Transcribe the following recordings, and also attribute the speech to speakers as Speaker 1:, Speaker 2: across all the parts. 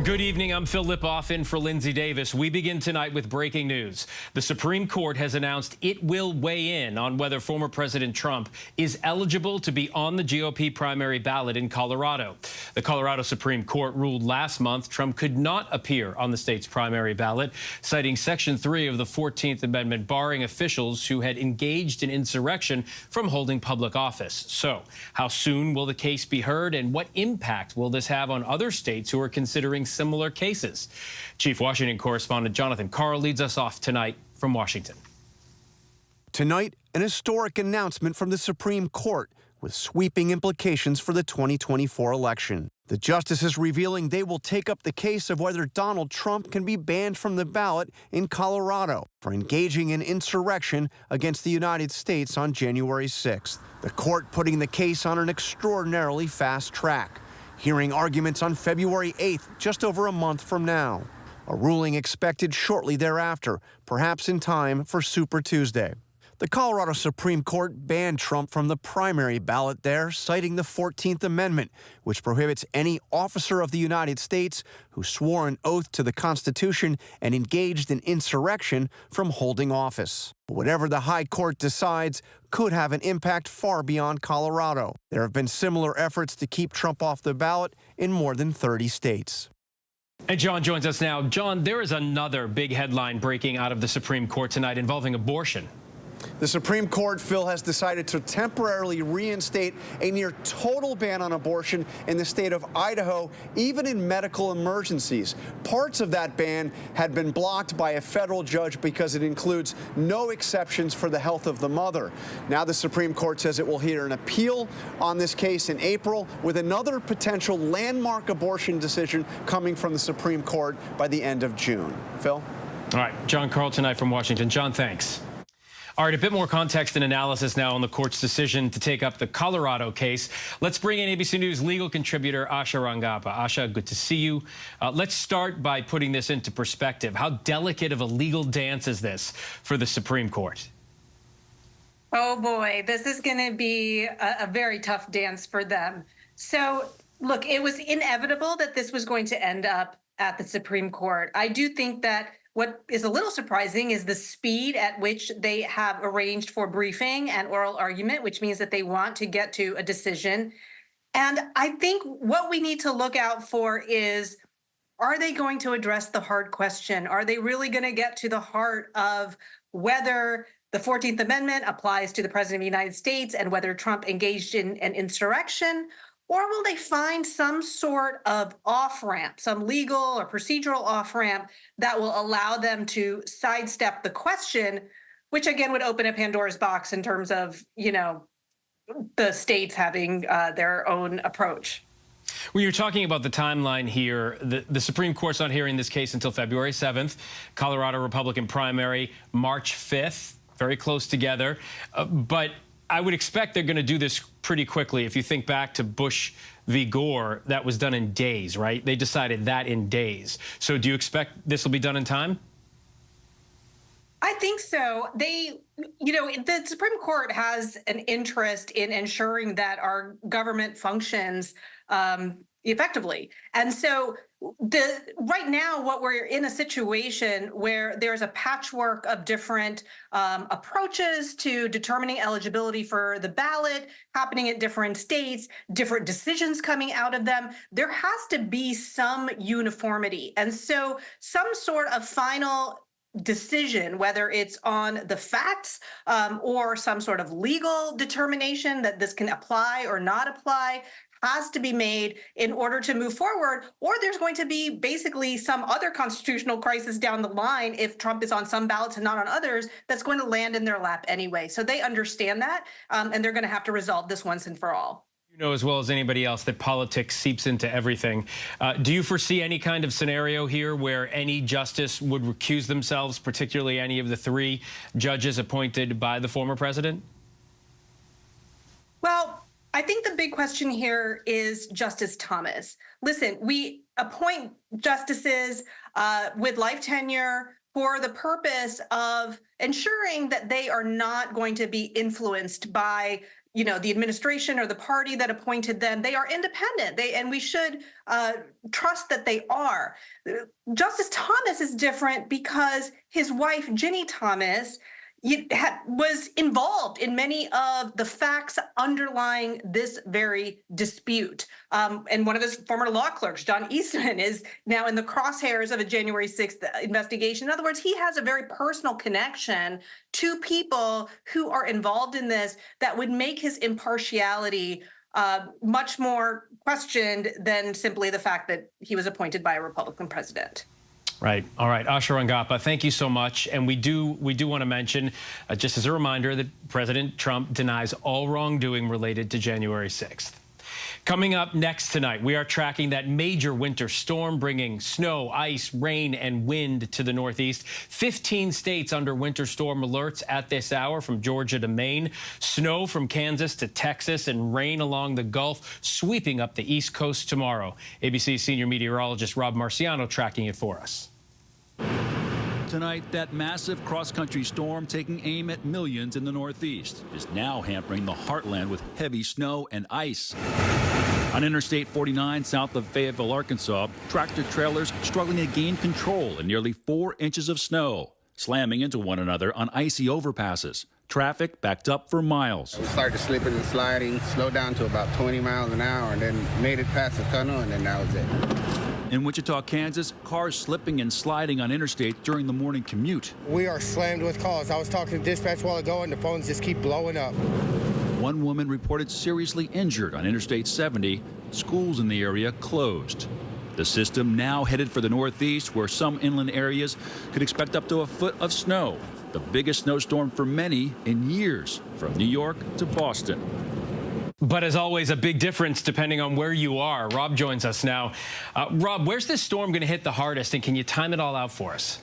Speaker 1: Good evening. I'm Phil Lipoff in for Lindsay Davis. We begin tonight with breaking news. The Supreme Court has announced it will weigh in on whether former President Trump is eligible to be on the GOP primary ballot in Colorado. The Colorado Supreme Court ruled last month Trump could not appear on the state's primary ballot, citing Section 3 of the 14th Amendment barring officials who had engaged in insurrection from holding public office. So, how soon will the case be heard, and what impact will this have on other states who are considering similar cases? Chief Washington correspondent Jonathan Karl leads us off tonight from Washington.
Speaker 2: Tonight, an historic announcement from the Supreme Court with sweeping implications for the 2024 election. The justices revealing they will take up the case of whether Donald Trump can be banned from the ballot in Colorado for engaging in insurrection against the United States on January 6th. The court putting the case on an extraordinarily fast track, hearing arguments on February 8th, just over a month from now. A ruling expected shortly thereafter, perhaps in time for Super Tuesday. The Colorado Supreme Court banned Trump from the primary ballot there, citing the 14th Amendment, which prohibits any officer of the United States who swore an oath to the Constitution and engaged in insurrection from holding office. Whatever the High Court decides could have an impact far beyond Colorado. There have been similar efforts to keep Trump off the ballot in more than 30 states.
Speaker 1: And John joins us now. John, there is another big headline breaking out of the Supreme Court tonight involving abortion.
Speaker 2: The Supreme Court, Phil, has decided to temporarily reinstate a near total ban on abortion in the state of Idaho, even in medical emergencies. Parts of that ban had been blocked by a federal judge because it includes no exceptions for the health of the mother. Now the Supreme Court says it will hear an appeal on this case in April, with another potential landmark abortion decision coming from the Supreme Court by the end of June. Phil?
Speaker 1: All right, John Karl tonight from Washington. John, thanks. All right, a bit more context and analysis now on the court's decision to take up the Colorado case. Let's bring in ABC News legal contributor Asha Rangappa. Asha, good to see you. Let's start by putting this into perspective. How delicate of a legal dance is this for the Supreme Court?
Speaker 3: Oh boy, this is going to be a very tough dance for them. So, look, it was inevitable that this was going to end up at the Supreme Court. I do think that what is a little surprising is the speed at which they have arranged for briefing and oral argument, which means that they want to get to a decision. And I think what we need to look out for is, are they going to address the hard question? Are they really going to get to the heart of whether the 14th Amendment applies to the President of the United States and whether Trump engaged in an insurrection? Or will they find some sort of off-ramp, some legal or procedural off-ramp that will allow them to sidestep the question, which again would open a Pandora's box in terms of, the states having their own approach?
Speaker 1: Well, you're talking about the timeline here. The Supreme Court's not hearing this case until February 7th. Colorado Republican primary, March 5th, very close together. But I would expect they're going to do this pretty quickly. If you think back to Bush v. Gore, that was done in days, right? They decided that in days. So do you expect this will be done in time?
Speaker 3: I think so. The Supreme Court has an interest in ensuring that our government functions effectively. And so right now, what we're in a situation where there's a patchwork of different approaches to determining eligibility for the ballot happening at different states, different decisions coming out of them. There has to be some uniformity. And so some sort of final decision, whether it's on the facts or some sort of legal determination that this can apply or not apply, has to be made in order to move forward, or there's going to be basically some other constitutional crisis down the line if Trump is on some ballots and not on others, that's going to land in their lap anyway. So they understand that, and they're going to have to resolve this once and for all.
Speaker 1: You know as well as anybody else that politics seeps into everything. Do you foresee any kind of scenario here where any justice would recuse themselves, particularly any of the three judges appointed by the former president?
Speaker 3: Well, I think the big question here is Justice Thomas. Listen, we appoint justices with life tenure for the purpose of ensuring that they are not going to be influenced by, the administration or the party that appointed them. They are independent. And we should trust that they are. Justice Thomas is different because his wife, Ginny Thomas, was involved in many of the facts underlying this very dispute. And one of his former law clerks, John Eastman, is now in the crosshairs of a January 6th investigation. In other words, he has a very personal connection to people who are involved in this that would make his impartiality much more questioned than simply the fact that he was appointed by a Republican president.
Speaker 1: Right. All right. Asha Rangappa, thank you so much. And we do want to mention, just as a reminder, that President Trump denies all wrongdoing related to January 6th. Coming up next tonight, we are tracking that major winter storm bringing snow, ice, rain, and wind to the Northeast. 15 states under winter storm alerts at this hour, from Georgia to Maine. Snow from Kansas to Texas, and rain along the Gulf sweeping up the East Coast tomorrow. ABC senior meteorologist Rob Marciano tracking it for us.
Speaker 4: Tonight, that massive cross-country storm taking aim at millions in the Northeast is now hampering the heartland with heavy snow and ice. On Interstate 49 south of Fayetteville, Arkansas, tractor trailers struggling to gain control in nearly 4 inches of snow, slamming into one another on icy overpasses. Traffic backed up for miles.
Speaker 5: We started slipping and sliding, slowed down to about 20 miles an hour, and then made it past the tunnel, and then that was it.
Speaker 4: In Wichita, Kansas, cars slipping and sliding on interstate during the morning commute.
Speaker 6: We are slammed with calls. I was talking to dispatch a while ago, and the phones just keep blowing up.
Speaker 4: One woman reported seriously injured on Interstate 70. Schools in the area closed. The system now headed for the Northeast, where some inland areas could expect up to a foot of snow. The biggest snowstorm for many in years, from New York to Boston.
Speaker 1: But as always, a big difference depending on where you are. Rob joins us now. Rob, where's this storm going to hit the hardest, and can you time it all out for us?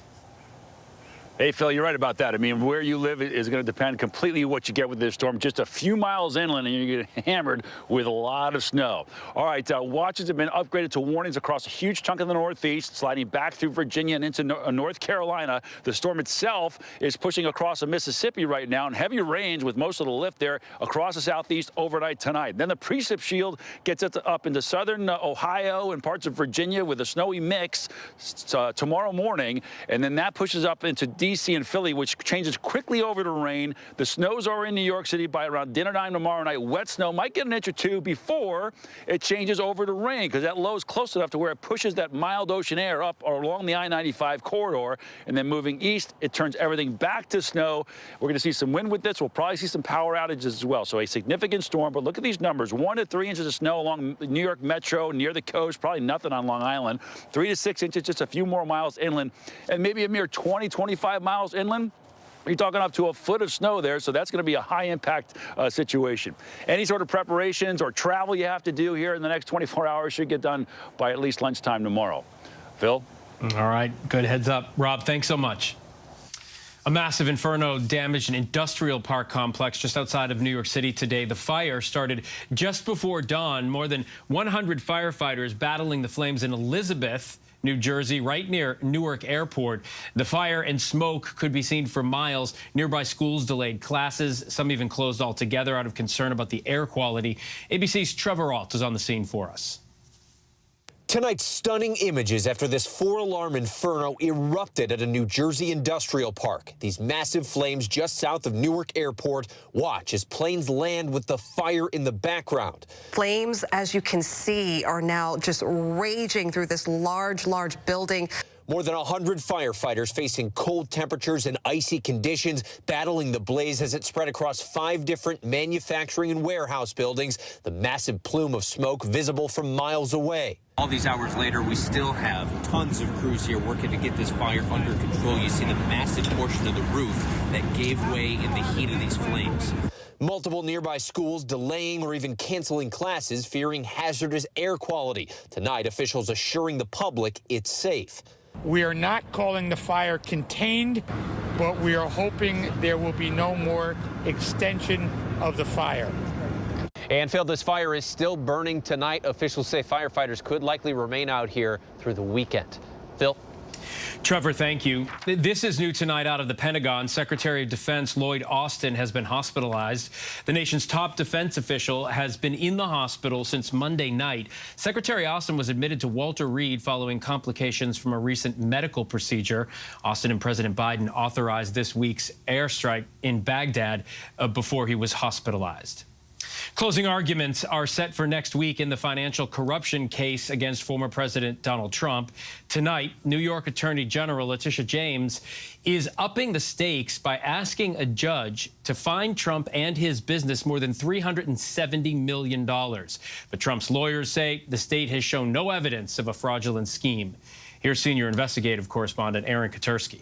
Speaker 7: Hey, Phil, you're right about that. I mean, where you live is going to depend completely what you get with this storm. Just a few miles inland, and you're going to get hammered with a lot of snow. All right, watches have been upgraded to warnings across a huge chunk of the Northeast, sliding back through Virginia and into North Carolina. The storm itself is pushing across the Mississippi right now, and heavy rains with most of the lift there across the Southeast overnight tonight. Then the precip shield gets it up into southern Ohio and parts of Virginia with a snowy mix tomorrow morning, and then that pushes up into D.C. and Philly, which changes quickly over to rain. The snows are in New York City by around dinner time tomorrow night. Wet snow might get an inch or two before it changes over to rain, because that low is close enough to where it pushes that mild ocean air up along the I-95 corridor, and then moving east, it turns everything back to snow. We're going to see some wind with this. We'll probably see some power outages as well. So a significant storm, but look at these numbers. 1 to 3 inches of snow along New York Metro, near the coast, probably nothing on Long Island. 3 to 6 inches, just a few more miles inland, and maybe a mere 20, 25 miles inland. You're talking up to a foot of snow there, so that's going to be a high-impact situation. Any sort of preparations or travel you have to do here in the next 24 hours should get done by at least lunchtime tomorrow. Phil?
Speaker 1: All right. Good heads up. Rob, thanks so much. A massive inferno damaged an industrial park complex just outside of New York City today. The fire started just before dawn. More than 100 firefighters battling the flames in Elizabeth, New Jersey, right near Newark Airport. The fire and smoke could be seen for miles. Nearby schools delayed classes. Some even closed altogether out of concern about the air quality. ABC's Trevor Ault is on the scene for us.
Speaker 8: Tonight's stunning images after this 4-alarm inferno erupted at a New Jersey industrial park. These massive flames just south of Newark Airport. Watch as planes land with the fire in the background.
Speaker 9: Flames, as you can see, are now just raging through this large building.
Speaker 8: More than 100 firefighters facing cold temperatures and icy conditions, battling the blaze as it spread across 5 different manufacturing and warehouse buildings. The massive plume of smoke visible from miles away.
Speaker 10: All these hours later, we still have tons of crews here working to get this fire under control. You see the massive portion of the roof that gave way in the heat of these flames.
Speaker 8: Multiple nearby schools delaying or even canceling classes, fearing hazardous air quality. Tonight, officials assuring the public it's safe.
Speaker 11: We are not calling the fire contained, but we are hoping there will be no more extension of the fire.
Speaker 12: And Phil, this fire is still burning tonight. Officials say firefighters could likely remain out here through the weekend. Phil?
Speaker 1: Trevor, thank you. This is new tonight out of the Pentagon. Secretary of Defense Lloyd Austin has been hospitalized. The nation's top defense official has been in the hospital since Monday night. Secretary Austin was admitted to Walter Reed following complications from a recent medical procedure. Austin and President Biden authorized this week's airstrike in Baghdad before he was hospitalized. Closing arguments are set for next week in the financial corruption case against former President Donald Trump. Tonight, New York Attorney General Letitia James is upping the stakes by asking a judge to fine Trump and his business more than $370 million. But Trump's lawyers say the state has shown no evidence of a fraudulent scheme. Here's senior investigative correspondent Aaron Katursky.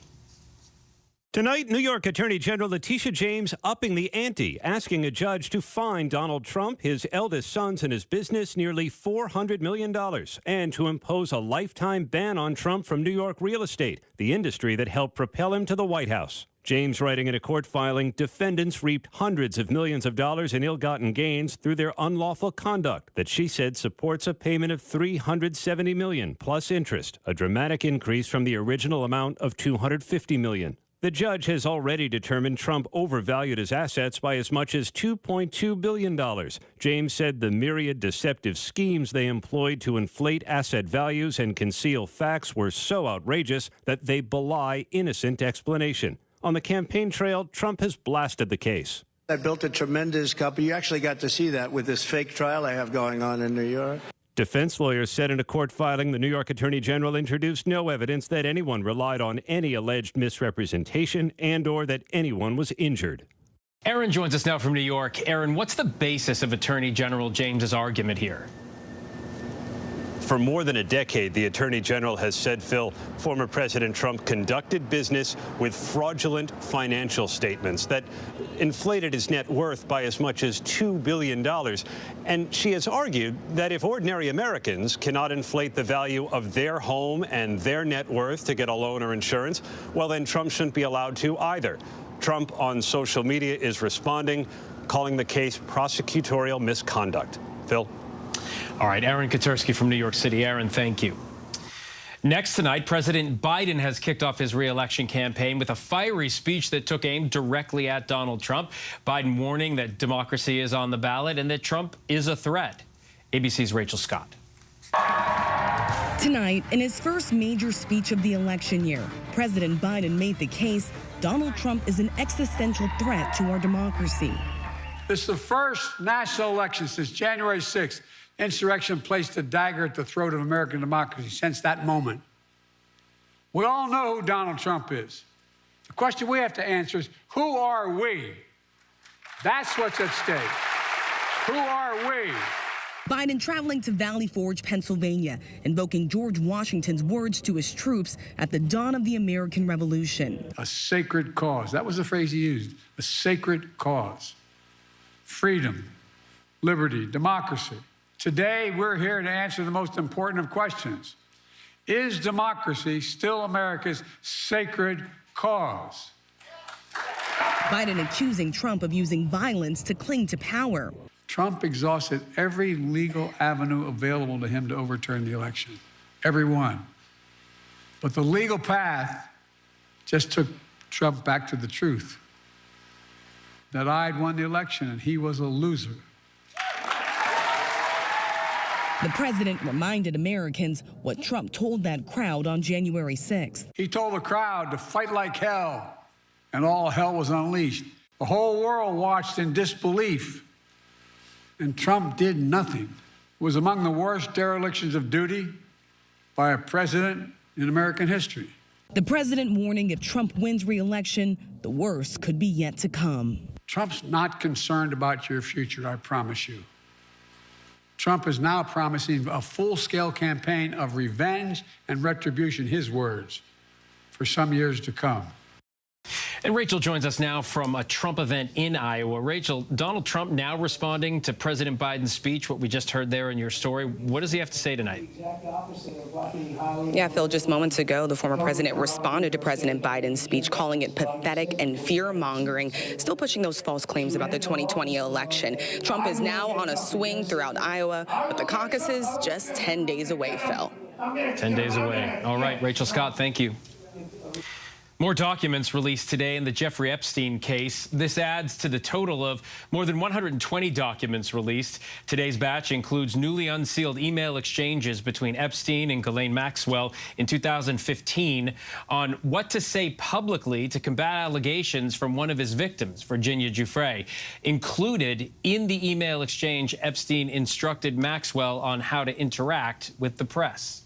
Speaker 13: Tonight, New York Attorney General Letitia James upping the ante, asking a judge to fine Donald Trump, his eldest sons, and his business nearly $400 million, and to impose a lifetime ban on Trump from New York real estate, the industry that helped propel him to the White House. James writing in a court filing, defendants reaped hundreds of millions of dollars in ill-gotten gains through their unlawful conduct that she said supports a payment of $370 million plus interest, a dramatic increase from the original amount of $250 million. The judge has already determined Trump overvalued his assets by as much as $2.2 billion. James said the myriad deceptive schemes they employed to inflate asset values and conceal facts were so outrageous that they belie innocent explanation. On the campaign trail, Trump has blasted the case.
Speaker 14: I built a tremendous company. You actually got to see that with this fake trial I have going on in New York.
Speaker 13: Defense lawyers said in a court filing the New York Attorney General introduced no evidence that anyone relied on any alleged misrepresentation and/or that anyone was injured.
Speaker 1: Aaron joins us now from New York. Aaron, what's the basis of Attorney General James's argument here?
Speaker 13: For more than a decade, the Attorney General has said, Phil, former President Trump conducted business with fraudulent financial statements that inflated his net worth by as much as $2 billion. And she has argued that if ordinary Americans cannot inflate the value of their home and their net worth to get a loan or insurance, well, then Trump shouldn't be allowed to either. Trump on social media is responding, calling the case prosecutorial misconduct. Phil?
Speaker 1: All right, Aaron Katursky from New York City. Aaron, thank you. Next tonight, President Biden has kicked off his re-election campaign with a fiery speech that took aim directly at Donald Trump. Biden warning that democracy is on the ballot and that Trump is a threat. ABC's Rachel Scott.
Speaker 15: Tonight, in his first major speech of the election year, President Biden made the case Donald Trump is an existential threat to our democracy.
Speaker 16: This is the first national election since January 6th. Insurrection placed a dagger at the throat of American democracy since that moment. We all know who Donald Trump is. The question we have to answer is, who are we? That's what's at stake. Who are we?
Speaker 15: Biden traveling to Valley Forge, Pennsylvania, invoking George Washington's words to his troops at the dawn of the American Revolution.
Speaker 16: A sacred cause. That was the phrase he used. A sacred cause. Freedom, liberty, democracy. Today, we're here to answer the most important of questions. Is democracy still America's sacred cause?
Speaker 15: Biden accusing Trump of using violence to cling to power.
Speaker 16: Trump exhausted every legal avenue available to him to overturn the election. Every one. But the legal path just took Trump back to the truth. That I'd won the election and he was a loser.
Speaker 15: The president reminded Americans what Trump told that crowd on January 6th.
Speaker 16: He told the crowd to fight like hell, and all hell was unleashed. The whole world watched in disbelief, and Trump did nothing. It was among the worst derelictions of duty by a president in American history.
Speaker 15: The president warning if Trump wins re-election, the worst could be yet to come.
Speaker 16: Trump's not concerned about your future, I promise you. Trump is now promising a full-scale campaign of revenge and retribution, his words, for some years to come.
Speaker 1: And Rachel joins us now from a Trump event in Iowa. Rachel, Donald Trump now responding to President Biden's speech, what we just heard there in your story. What does he have to say tonight?
Speaker 17: Yeah, Phil, just moments ago, the former president responded to President Biden's speech, calling it pathetic and fear-mongering, still pushing those false claims about the 2020 election. Trump is now on a swing throughout Iowa, but the caucuses just 10 days away, Phil.
Speaker 1: 10 days away. All right, Rachel Scott, thank you. More documents released today in the Jeffrey Epstein case. This adds to the total of more than 120 documents released. Today's batch includes newly unsealed email exchanges between Epstein and Ghislaine Maxwell in 2015 on what to say publicly to combat allegations from one of his victims, Virginia Giuffre. Included in the email exchange, Epstein instructed Maxwell on how to interact with the press.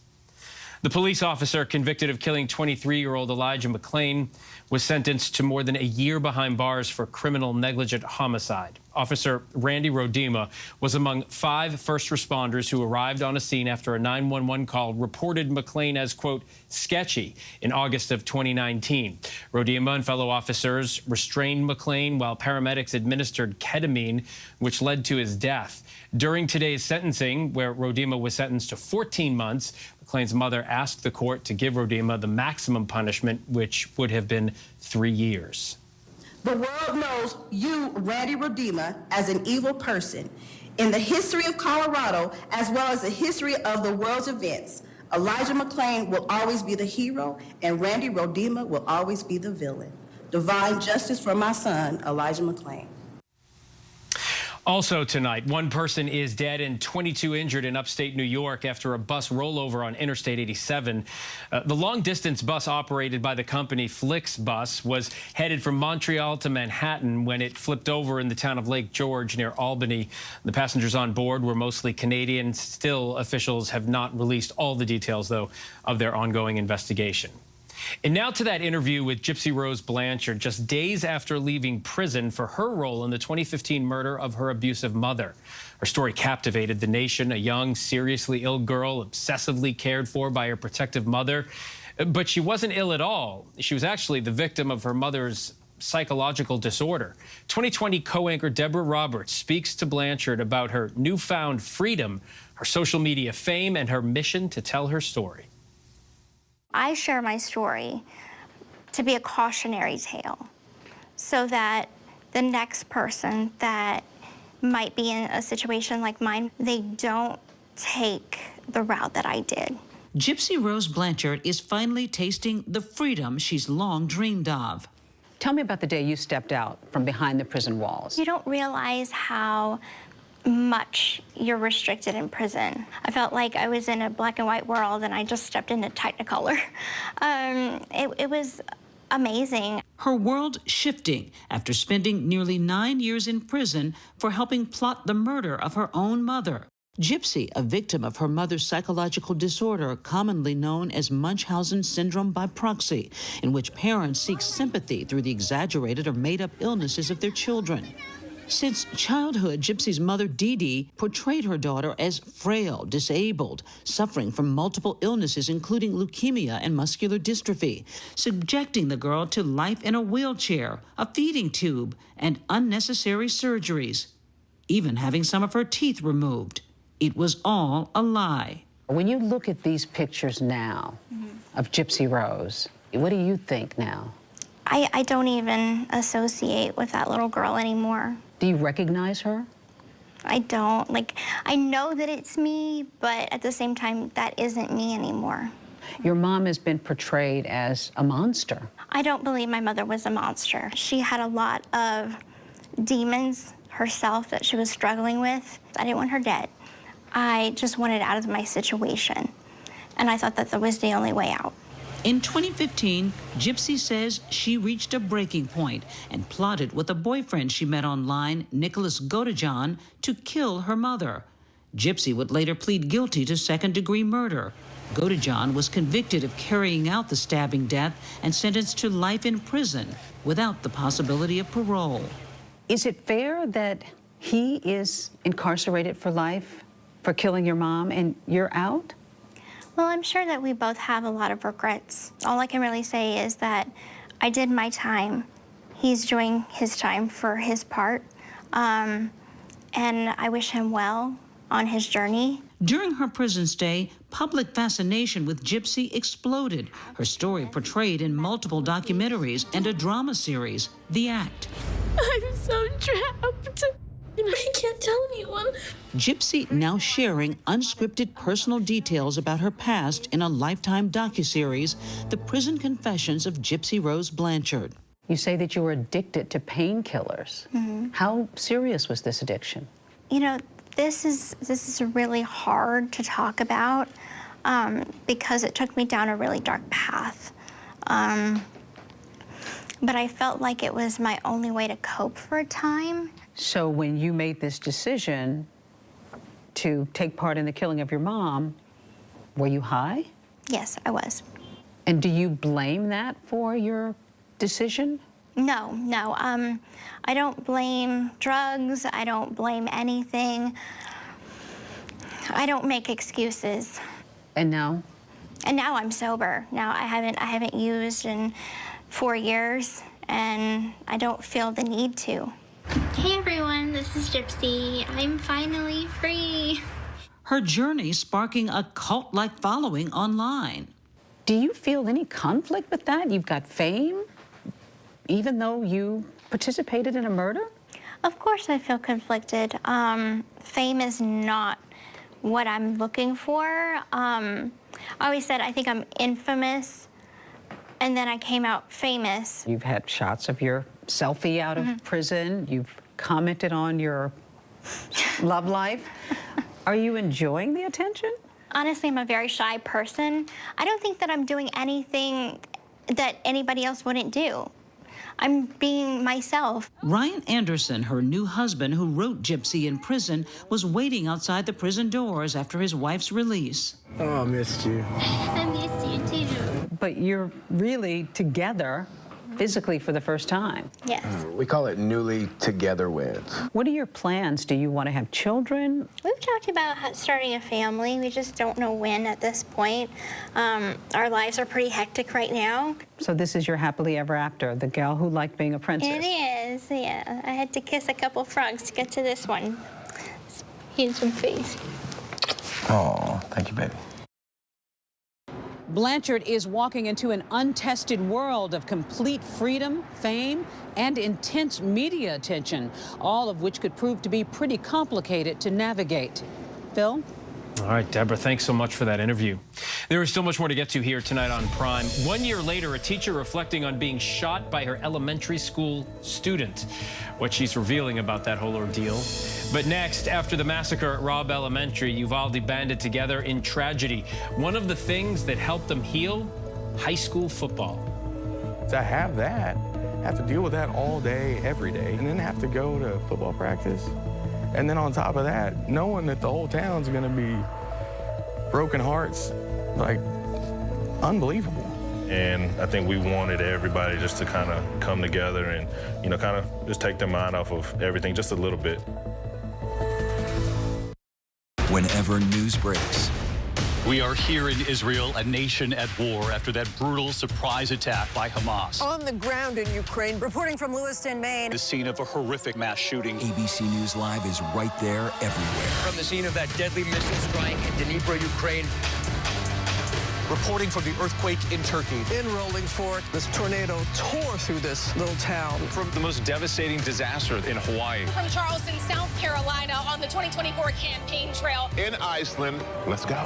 Speaker 1: The police officer convicted of killing 23-year-old Elijah McClain was sentenced to more than a year behind bars for criminal negligent homicide. Officer Randy Rodema was among 5 first responders who arrived on a scene after a 911 call reported McClain as, quote, sketchy in August of 2019. Rodema and fellow officers restrained McClain while paramedics administered ketamine, which led to his death. During today's sentencing, where Rodema was sentenced to 14 months, McClain's mother asked the court to give Rodema the maximum punishment, which would have been 3 years.
Speaker 18: The world knows you, Randy Rodema, as an evil person. In the history of Colorado, as well as the history of the world's events, Elijah McClain will always be the hero, and Randy Rodema will always be the villain. Divine justice for my son, Elijah McClain.
Speaker 1: Also tonight, 1 person is dead and 22 injured in upstate New York after a bus rollover on Interstate 87. The long-distance bus operated by the company Flixbus was headed from Montreal to Manhattan when it flipped over in the town of Lake George near Albany. The passengers on board were mostly Canadian. Still, officials have not released all the details, though, of their ongoing investigation. And now to that interview with Gypsy Rose Blanchard, just days after leaving prison for her role in the 2015 murder of her abusive mother. Her story captivated the nation, a young, seriously ill girl, obsessively cared for by her protective mother. But she wasn't ill at all. She was actually the victim of her mother's psychological disorder. 2020 co-anchor Deborah Roberts speaks to Blanchard about her newfound freedom, her social media fame, and her mission to tell her story.
Speaker 19: I share my story to be a cautionary tale so that the next person that might be in a situation like mine, they don't take the route that I did.
Speaker 20: Gypsy Rose Blanchard is finally tasting the freedom she's long dreamed of.
Speaker 21: Tell me about the day you stepped out from behind the prison walls.
Speaker 19: You don't realize how much you're restricted in prison. I felt like I was in a black and white world and I just stepped into Technicolor. It was amazing.
Speaker 20: Her world shifting after spending nearly 9 years in prison for helping plot the murder of her own mother. Gypsy, a victim of her mother's psychological disorder, commonly known as Munchausen syndrome by proxy, in which parents seek sympathy through the exaggerated or made-up illnesses of their children. Since childhood, Gypsy's mother, Dee Dee, portrayed her daughter as frail, disabled, suffering from multiple illnesses, including leukemia and muscular dystrophy, subjecting the girl to life in a wheelchair, a feeding tube, and unnecessary surgeries, even having some of her teeth removed. It was all a lie.
Speaker 21: When you look at these pictures now of Gypsy Rose, what do you think now?
Speaker 19: I don't even associate with that little girl anymore.
Speaker 21: Do you recognize her?
Speaker 19: I don't. I know that it's me, but at the same time, that isn't me anymore.
Speaker 21: Your mom has been portrayed as a monster.
Speaker 19: I don't believe my mother was a monster. She had a lot of demons herself that she was struggling with. I didn't want her dead. I just wanted out of my situation. And I thought that that was the only way out.
Speaker 20: In 2015, Gypsy says she reached a breaking point and plotted with a boyfriend she met online, Nicholas Godejohn, to kill her mother. Gypsy would later plead guilty to second-degree murder. Godejohn was convicted of carrying out the stabbing death and sentenced to life in prison without the possibility of parole.
Speaker 21: Is it fair that he is incarcerated for life for killing your mom and you're out?
Speaker 19: Well, I'm sure that we both have a lot of regrets. All I can really say is that I did my time. He's doing his time for his part. And I wish him well on his journey.
Speaker 20: During her prison stay, public fascination with Gypsy exploded. Her story portrayed in multiple documentaries and a drama series, The Act.
Speaker 19: I'm so trapped.
Speaker 2: I can't tell anyone.
Speaker 20: Gypsy now sharing unscripted personal details about her past in a Lifetime docuseries, The Prison Confessions of Gypsy Rose Blanchard.
Speaker 21: You say that you were addicted to painkillers. How serious was this addiction?
Speaker 19: You know, this is really hard to talk about because it took me down a really dark path. But I felt like it was my only way to cope for a time.
Speaker 21: So when you made this decision to take part in the killing of your mom, were you high?
Speaker 19: Yes, I was.
Speaker 21: And do you blame that for your decision?
Speaker 19: No. I don't blame drugs. I don't blame anything. I don't make excuses.
Speaker 21: And now?
Speaker 19: And now I'm sober. Now I haven't used in 4 years, and I don't feel the need to.
Speaker 2: Hey everyone, this is Gypsy. I'm finally free.
Speaker 20: Her journey sparking a cult-like following online.
Speaker 21: Do you feel any conflict with that? You've got fame, even though you participated in a murder?
Speaker 19: Of course I feel conflicted. Fame is not what I'm looking for. I always said I think I'm infamous, and then I came out famous.
Speaker 21: You've had shots of your selfie out of prison. You've commented on your love life. Are you enjoying the attention?
Speaker 19: Honestly, I'm a very shy person. I don't think that I'm doing anything that anybody else wouldn't do. I'm being myself.
Speaker 20: Ryan Anderson, her new husband who wrote Gypsy in prison, was waiting outside the prison doors after his wife's release.
Speaker 6: Oh, I missed you.
Speaker 2: I missed you too.
Speaker 21: But you're really together physically for the first time.
Speaker 19: Yes.
Speaker 6: We call it newly together weds.
Speaker 21: What are your plans? Do you want to have children?
Speaker 19: We've talked about starting a family. We just don't know when at this point. Our lives are pretty hectic right now.
Speaker 21: So this is your happily ever after, the gal who liked being a princess.
Speaker 19: It is, yeah. I had to kiss a couple frogs to get to this one. Handsome face.
Speaker 6: Oh, thank you, baby.
Speaker 21: Blanchard is walking into an untested world of complete freedom, fame, and intense media attention, all of which could prove to be pretty complicated to navigate. Phil?
Speaker 1: All right, Deborah, thanks so much for that interview. There is so much more to get to here tonight on Prime. 1 year later, a teacher reflecting on being shot by her elementary school student. What she's revealing about that whole ordeal. But next, after the massacre at Robb Elementary, Uvalde banded together in tragedy. One of the things that helped them heal, high school football.
Speaker 22: To have that, have to deal with that all day, every day, and then have to go to football practice. And then on top of that, knowing that the whole town's gonna be broken hearts, like, unbelievable.
Speaker 23: And I think we wanted everybody just to kind of come together and, you know, kind of just take their mind off of everything just a little bit.
Speaker 24: Whenever news breaks.
Speaker 25: We are here in Israel, a nation at war after that brutal surprise attack by Hamas.
Speaker 26: On the ground in Ukraine, reporting from Lewiston, Maine.
Speaker 25: The scene of a horrific mass shooting.
Speaker 24: ABC News Live is right there everywhere.
Speaker 27: From the scene of that deadly missile strike in Dnipro, Ukraine.
Speaker 25: Reporting from the earthquake in Turkey.
Speaker 26: In Rolling Fork, this tornado tore through this little town.
Speaker 25: From the most devastating disaster in Hawaii.
Speaker 28: From Charleston, South Carolina, on the 2024 campaign trail.
Speaker 29: In Iceland, let's go.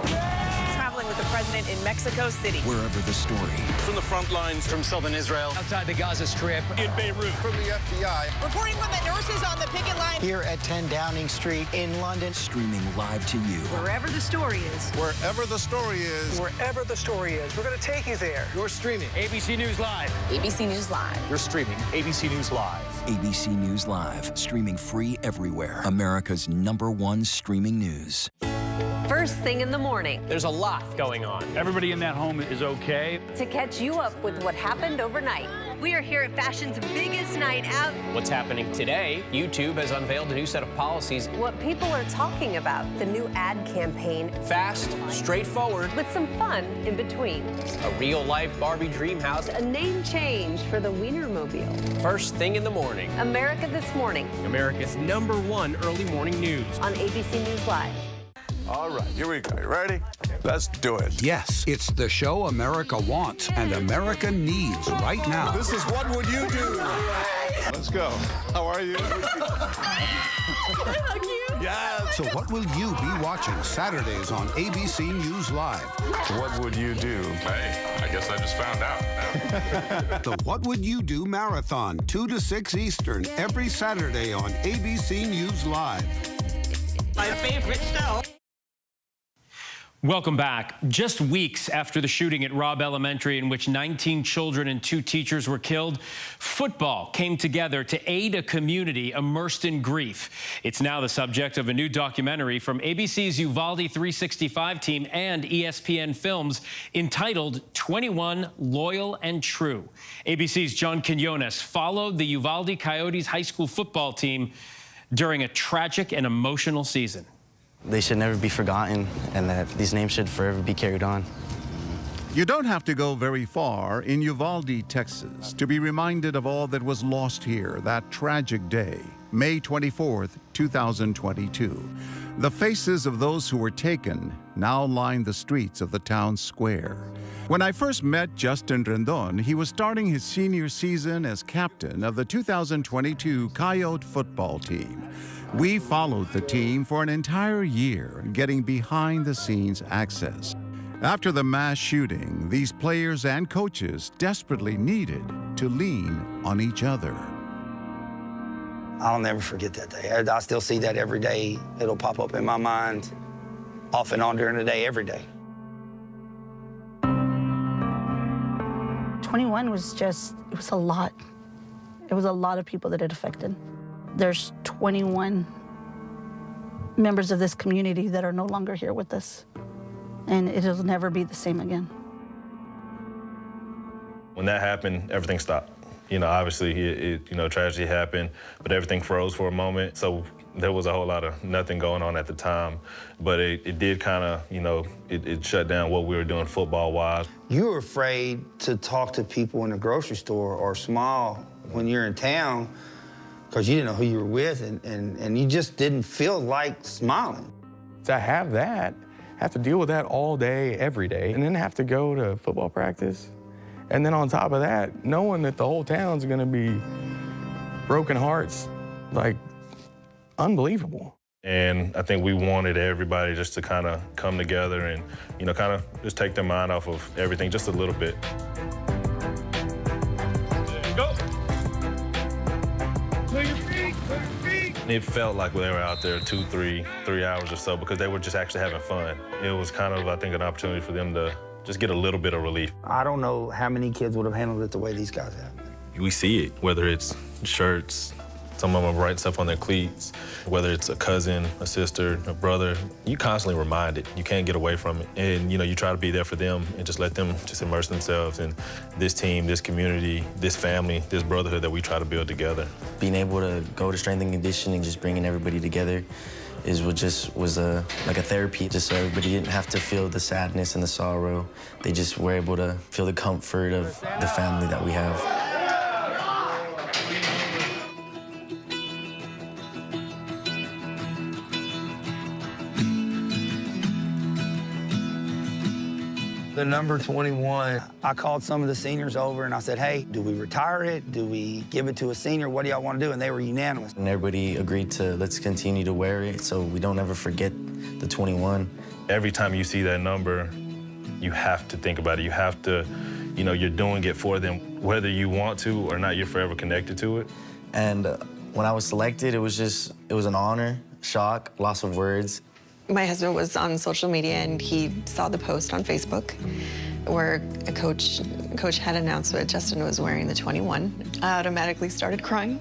Speaker 28: Traveling with the president in Mexico City.
Speaker 24: Wherever the story.
Speaker 25: From the front lines. From southern Israel.
Speaker 27: Outside the Gaza Strip.
Speaker 25: In Beirut.
Speaker 29: From the FBI.
Speaker 28: Reporting from the nurses on the picket line.
Speaker 26: Here at 10 Downing Street in London.
Speaker 24: Streaming live to you.
Speaker 28: Wherever the story is.
Speaker 29: Wherever the story is.
Speaker 26: Wherever the story is, we're going to take you there.
Speaker 29: You're streaming.
Speaker 25: ABC News Live.
Speaker 28: ABC News Live.
Speaker 25: You're streaming ABC News Live.
Speaker 24: ABC News Live. Streaming free everywhere. America's #1 streaming news.
Speaker 30: First thing in the morning.
Speaker 25: There's a lot going on. Everybody in that home is okay.
Speaker 30: To catch you up with what happened overnight. We are here at fashion's biggest night out.
Speaker 25: What's happening today? YouTube has unveiled a new set of policies.
Speaker 30: What people are talking about, the new ad campaign.
Speaker 25: Fast, straightforward.
Speaker 30: With some fun in between.
Speaker 25: A real-life Barbie dream house.
Speaker 30: A name change for the Wienermobile.
Speaker 25: First thing in the morning.
Speaker 30: America This Morning.
Speaker 25: America's #1 early morning news.
Speaker 30: On ABC News Live.
Speaker 29: All right, here we go. You ready? Let's do it.
Speaker 31: Yes, it's the show America wants and America needs right now.
Speaker 29: This is What Would You Do? Let's go. How are you?
Speaker 3: How cute.
Speaker 29: Yes.
Speaker 31: So what will you be watching Saturdays on ABC News Live?
Speaker 29: What would you do?
Speaker 4: Hey, I guess I just found out.
Speaker 31: The What Would You Do Marathon, 2 to 6 Eastern, every Saturday on ABC News Live.
Speaker 3: My favorite show.
Speaker 1: Welcome back. Just weeks after the shooting at Robb Elementary, in which 19 children and 2 teachers were killed, football came together to aid a community immersed in grief. It's now the subject of a new documentary from ABC's Uvalde 365 team and ESPN Films entitled 21 Loyal and True. ABC's John Quinones followed the Uvalde Coyotes high school football team during a tragic and emotional season.
Speaker 5: They should never be forgotten, and that these names should forever be carried on.
Speaker 7: You don't have to go very far in Uvalde, Texas, to be reminded of all that was lost here that tragic day, May 24th, 2022. The faces of those who were taken now line the streets of the town square. When I first met Justin Rendon, he was starting his senior season as captain of the 2022 Coyote football team. We followed the team for an entire year, getting behind-the-scenes access. After the mass shooting, these players and coaches desperately needed to lean on each other.
Speaker 8: I'll never forget that day. I still see that every day. It'll pop up in my mind off and on during the day, every day.
Speaker 9: 21 was just, it was a lot. It was a lot of people that it affected. There's 21 members of this community that are no longer here with us, and it'll never be the same again.
Speaker 23: When that happened, everything stopped. You know, obviously, tragedy happened, but everything froze for a moment. So there was a whole lot of nothing going on at the time, but it did kind of, it shut down what we were doing football-wise.
Speaker 8: You were afraid to talk to people in the grocery store or smile when you're in town, because you didn't know who you were with, and you just didn't feel like smiling.
Speaker 22: To have that, have to deal with that all day, every day, and then have to go to football practice. And then on top of that, knowing that the whole town's gonna be broken hearts, like, unbelievable.
Speaker 23: And I think we wanted everybody just to kind of come together and, kind of just take their mind off of everything just a little bit. Go! It felt like they were out there 2, 3 hours or so because they were just actually having fun. It was kind of, I think, an opportunity for them to just get a little bit of relief.
Speaker 8: I don't know how many kids would have handled it the way these guys have.
Speaker 23: We see it, whether it's shirts, some of them write stuff on their cleats, whether it's a cousin, a sister, a brother, you constantly reminded. You can't get away from it. And, you try to be there for them and just let them just immerse themselves in this team, this community, this family, this brotherhood that we try to build together.
Speaker 5: Being able to go to strength and conditioning, just bringing everybody together, is what just was like a therapy, just so everybody didn't have to feel the sadness and the sorrow. They just were able to feel the comfort of the family that we have.
Speaker 8: The number 21, I called some of the seniors over and I said, hey, do we retire it? Do we give it to a senior? What do y'all want to do? And they were unanimous.
Speaker 5: And everybody agreed to let's continue to wear it so we don't ever forget the 21.
Speaker 23: Every time you see that number, you have to think about it. You have to, you're doing it for them. Whether you want to or not, you're forever connected to it.
Speaker 5: And when I was selected, it was an honor, shock, loss of words.
Speaker 10: My husband was on social media and he saw the post on Facebook where a coach had announced that Justin was wearing the 21. I automatically started crying.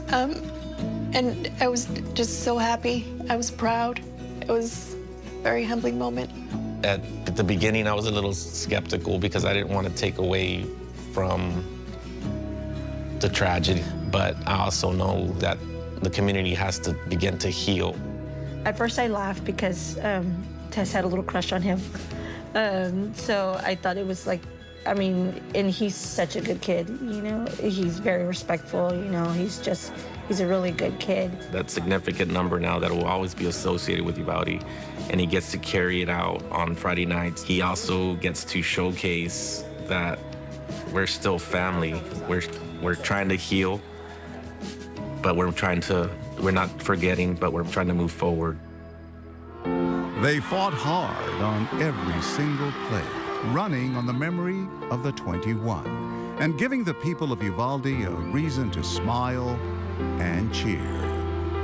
Speaker 10: And I was just so happy. I was proud. It was a very humbling moment.
Speaker 11: At the beginning, I was a little skeptical because I didn't want to take away from the tragedy, but I also know that the community has to begin to heal.
Speaker 9: At first I laughed because Tess had a little crush on him. So I thought it was like, and he's such a good kid, He's very respectful, he's a really good kid.
Speaker 11: That significant number now that will always be associated with Uvalde, and he gets to carry it out on Friday nights. He also gets to showcase that we're still family. We're trying to heal. but we're not forgetting, but we're trying to move forward.
Speaker 7: They fought hard on every single play, running on the memory of the 21 and giving the people of Uvalde a reason to smile and cheer.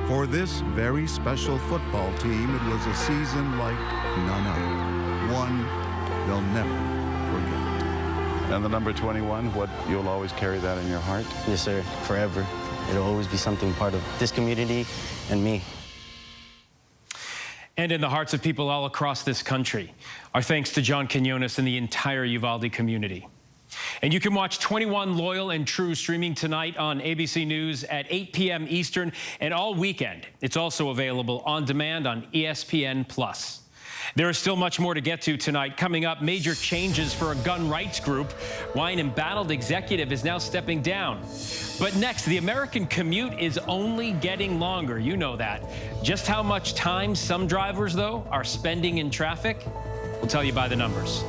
Speaker 7: For this very special football team, it was a season like none other, one they'll never forget.
Speaker 2: And the number 21, you'll always carry that in your heart?
Speaker 5: Yes, sir, forever. It'll always be something part of this community and me.
Speaker 1: And in the hearts of people all across this country. Our thanks to John Quinones and the entire Uvalde community. And you can watch 21 Loyal and True streaming tonight on ABC News at 8 p.m. Eastern and all weekend. It's also available on demand on ESPN+. There is still much more to get to tonight. Coming up, major changes for a gun rights group. Why an embattled executive is now stepping down. But next, the American commute is only getting longer. You know that. Just how much time some drivers, though, are spending in traffic? We'll tell you by the numbers.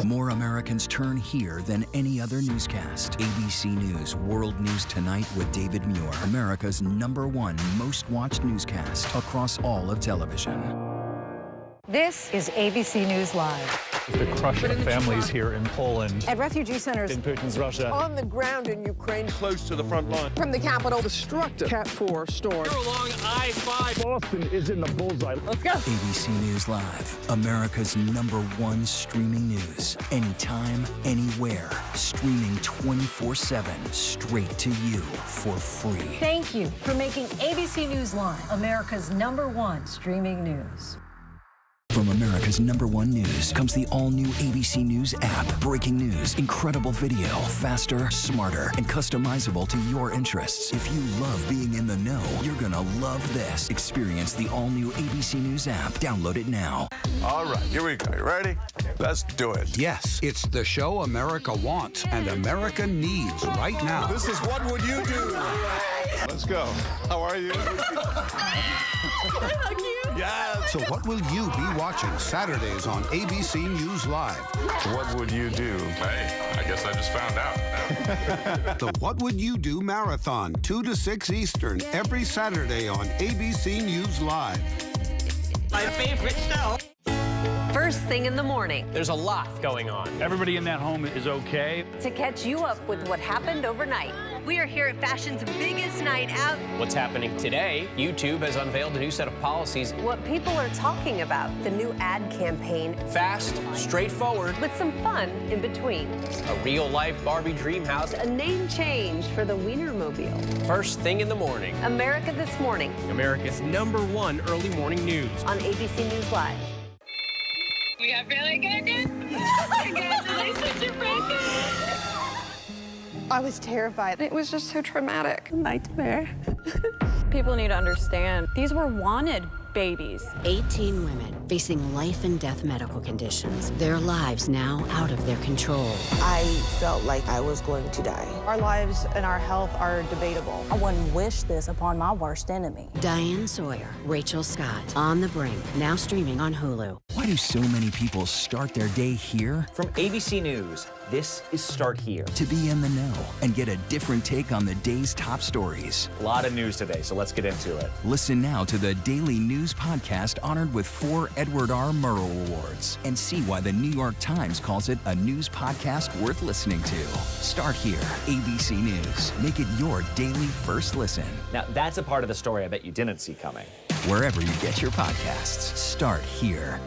Speaker 24: More Americans turn here than any other newscast. ABC News World News Tonight with David Muir, America's #1 most watched newscast across all of television.
Speaker 30: This is ABC News Live.
Speaker 25: The crush of families here in Poland.
Speaker 30: At refugee centers
Speaker 25: In Putin's Russia.
Speaker 26: On the ground in Ukraine.
Speaker 2: Close to the front line.
Speaker 26: From the capital, destructive Cat 4 storm.
Speaker 25: You're along I-5.
Speaker 2: Boston is in the bullseye.
Speaker 26: Let's go.
Speaker 24: ABC News Live, America's #1 streaming news. Anytime, anywhere. Streaming 24/7, straight to you for free.
Speaker 30: Thank you for making ABC News Live America's #1 streaming news.
Speaker 24: From America's #1 news comes the all-new ABC News app. Breaking news, incredible video, faster, smarter, and customizable to your interests. If you love being in the know, you're gonna love this. Experience the all-new ABC News app. Download it now.
Speaker 29: All right, here we go. You ready? Let's do it.
Speaker 31: Yes, it's the show America wants and America needs right now.
Speaker 29: This is What Would You Do? Let's go. How are you? Yes.
Speaker 31: So what will you be watching Saturdays on ABC News Live?
Speaker 29: What would you do?
Speaker 4: Hey, I guess I just found out.
Speaker 31: The What Would You Do Marathon, 2 to 6 Eastern, every Saturday on ABC News Live.
Speaker 3: My favorite show.
Speaker 30: First thing in the morning.
Speaker 27: There's a lot going on.
Speaker 2: Everybody in that home is okay.
Speaker 30: To catch you up with what happened overnight. We are here at fashion's biggest night out.
Speaker 27: What's happening today? YouTube has unveiled a new set of policies.
Speaker 30: What people are talking about. The new ad campaign.
Speaker 27: Fast, straightforward.
Speaker 30: With some fun in between.
Speaker 27: A real-life Barbie dream house.
Speaker 30: A name change for the Wienermobile.
Speaker 27: First thing in the morning.
Speaker 30: America This Morning.
Speaker 27: America's #1 early morning news.
Speaker 30: On ABC News Live.
Speaker 28: We have really good news. Congratulations, your birthday.
Speaker 10: I was terrified. It was just so traumatic.
Speaker 30: Nightmare.
Speaker 10: People need to understand, these were wanted babies.
Speaker 6: 18 women facing life and death medical conditions. Their lives now out of their control.
Speaker 10: I felt like I was going to die. Our lives and our health are debatable. I wouldn't wish this upon my worst enemy.
Speaker 6: Diane Sawyer, Rachel Scott, On the Brink, now streaming on Hulu.
Speaker 24: Why do so many people start their day here?
Speaker 27: From ABC News, this is Start Here.
Speaker 24: To be in the know and get a different take on the day's top stories.
Speaker 27: A lot of news today, so let's get into it.
Speaker 24: Listen now to the Daily News Podcast honored with 4 Edward R. Murrow Awards and see why the New York Times calls it a news podcast worth listening to. Start Here, ABC News. Make it your daily first listen.
Speaker 27: Now, that's a part of the story I bet you didn't see coming.
Speaker 24: Wherever you get your podcasts, Start Here.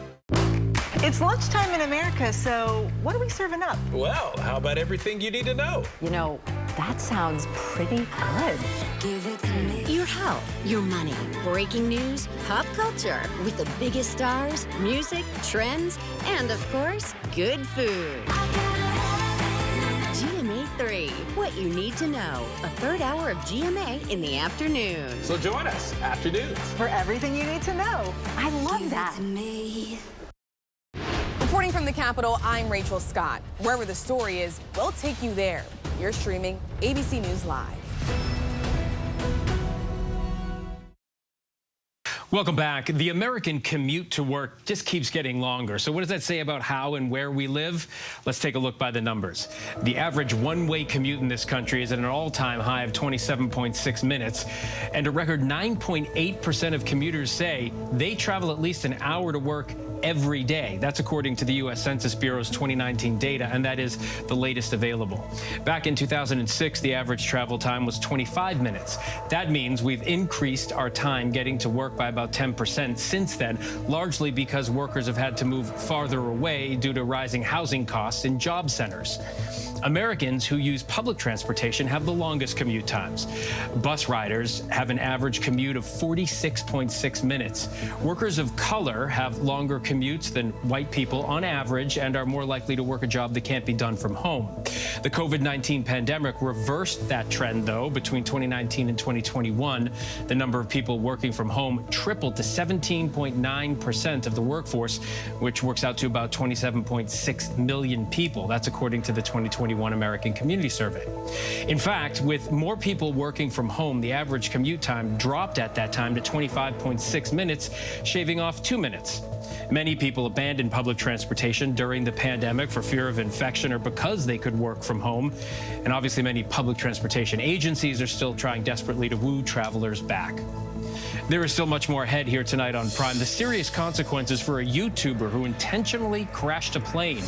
Speaker 30: It's lunchtime in America, so what are we serving up?
Speaker 25: Well, how about everything you need to know?
Speaker 30: You know, that sounds pretty good.
Speaker 6: Give it to me. Your health, your money, breaking news, pop culture, with the biggest stars, music, trends, and of course, good food. GMA 3, what you need to know. A third hour of GMA in the afternoon.
Speaker 25: So join us, Afternoons.
Speaker 30: For everything you need to know. I love that.
Speaker 10: Reporting from the Capitol, I'm Rachel Scott. Wherever the story is, we'll take you there. You're streaming ABC News Live.
Speaker 1: Welcome back. The American commute to work just keeps getting longer. So what does that say about how and where we live? Let's take a look by the numbers. The average one-way commute in this country is at an all-time high of 27.6 minutes. And a record 9.8% of commuters say they travel at least an hour to work every day. That's according to the U.S. Census Bureau's 2019 data, and that is the latest available. Back in 2006, the average travel time was 25 minutes. That means we've increased our time getting to work by about 10% since then, largely because workers have had to move farther away due to rising housing costs in job centers. Americans who use public transportation have the longest commute times. Bus riders have an average commute of 46.6 minutes. Workers of color have longer commutes than white people on average and are more likely to work a job that can't be done from home. The COVID-19 pandemic reversed that trend, though. Between 2019 and 2021, the number of people working from home tripled to 17.9% of the workforce, which works out to about 27.6 million people. That's according to the 2021 American Community Survey. In fact, with more people working from home, the average commute time dropped at that time to 25.6 minutes, shaving off 2 minutes. Many people abandoned public transportation during the pandemic for fear of infection or because they could work from home. And obviously, many public transportation agencies are still trying desperately to woo travelers back. There is still much more ahead here tonight on Prime. The serious consequences for a YouTuber who intentionally crashed a plane.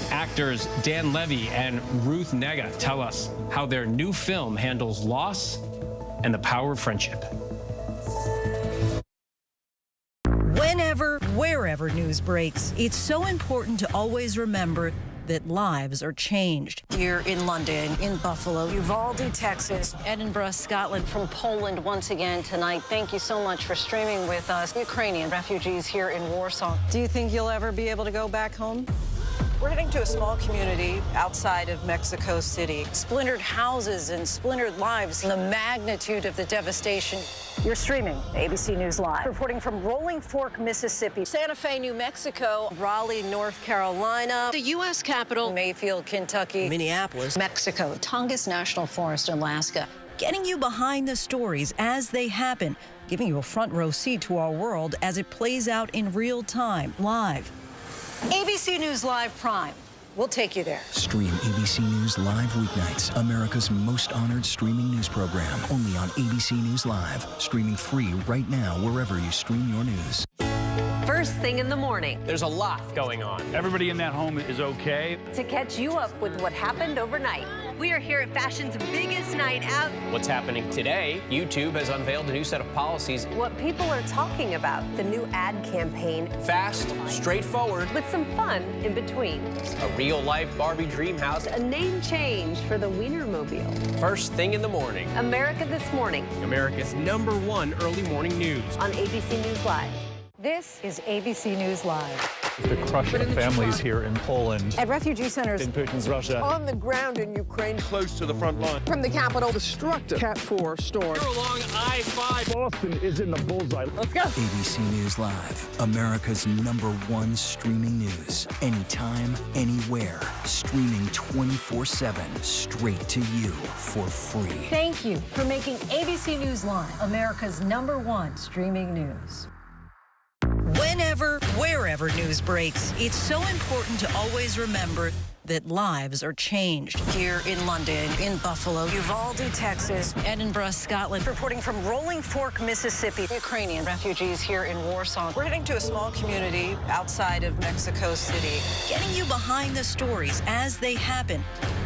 Speaker 1: Actors Dan Levy and Ruth Negga tell us how their new film handles loss and the power of friendship.
Speaker 12: Whenever, wherever news breaks, it's so important to always remember that lives are changed. Here in London, in Buffalo, Uvalde, Texas, Edinburgh, Scotland.
Speaker 30: From Poland once again tonight. Thank you so much for streaming with us. Ukrainian refugees here in Warsaw.
Speaker 26: Do you think you'll ever be able to go back home? We're heading to a small community outside of Mexico City.
Speaker 30: Splintered houses and splintered lives. The magnitude of the devastation. You're streaming ABC News Live. Reporting from Rolling Fork, Mississippi.
Speaker 26: Santa Fe, New Mexico. Raleigh, North Carolina.
Speaker 30: The U.S. Capitol.
Speaker 26: Mayfield, Kentucky.
Speaker 12: Minneapolis.
Speaker 30: Mexico. Tongass National Forest, Alaska.
Speaker 12: Getting you behind the stories as they happen, giving you a front row seat to our world as it plays out in real time, live.
Speaker 30: ABC News Live Prime. We'll take you there.
Speaker 24: Stream ABC News Live weeknights, America's most honored streaming news program, only on ABC News Live. Streaming free right now wherever you stream your news.
Speaker 30: First thing in the morning.
Speaker 27: There's a lot going on.
Speaker 2: Everybody in that home is okay.
Speaker 30: To catch you up with what happened overnight. We are here at fashion's biggest night out.
Speaker 27: What's happening today? YouTube has unveiled a new set of policies.
Speaker 30: What people are talking about. The new ad campaign.
Speaker 27: Fast, straightforward.
Speaker 30: With some fun in between.
Speaker 27: A real-life Barbie dream house.
Speaker 30: A name change for the Wienermobile.
Speaker 27: First thing in the morning.
Speaker 30: America This Morning.
Speaker 27: America's #1 early morning news.
Speaker 30: On ABC News Live. This is ABC News Live.
Speaker 13: The crush of families here in Poland.
Speaker 30: At refugee centers.
Speaker 13: In Putin's Russia.
Speaker 26: On the ground in Ukraine.
Speaker 2: Close to the front line.
Speaker 26: From the capital, destructive Cat 4 storm.
Speaker 27: Here along I-5.
Speaker 2: Boston is in the bullseye.
Speaker 26: Let's go.
Speaker 24: ABC News Live, America's #1 streaming news. Anytime, anywhere. Streaming 24/7, straight to you for free.
Speaker 30: Thank you for making ABC News Live America's #1 streaming news.
Speaker 12: Whenever, wherever news breaks, it's so important to always remember that lives are changed. Here in London, in Buffalo, Uvalde, Texas, Edinburgh, Scotland.
Speaker 30: Reporting from Rolling Fork, Mississippi. Ukrainian refugees here in Warsaw.
Speaker 26: We're heading to a small community outside of Mexico City.
Speaker 12: Getting you behind the stories as they happen.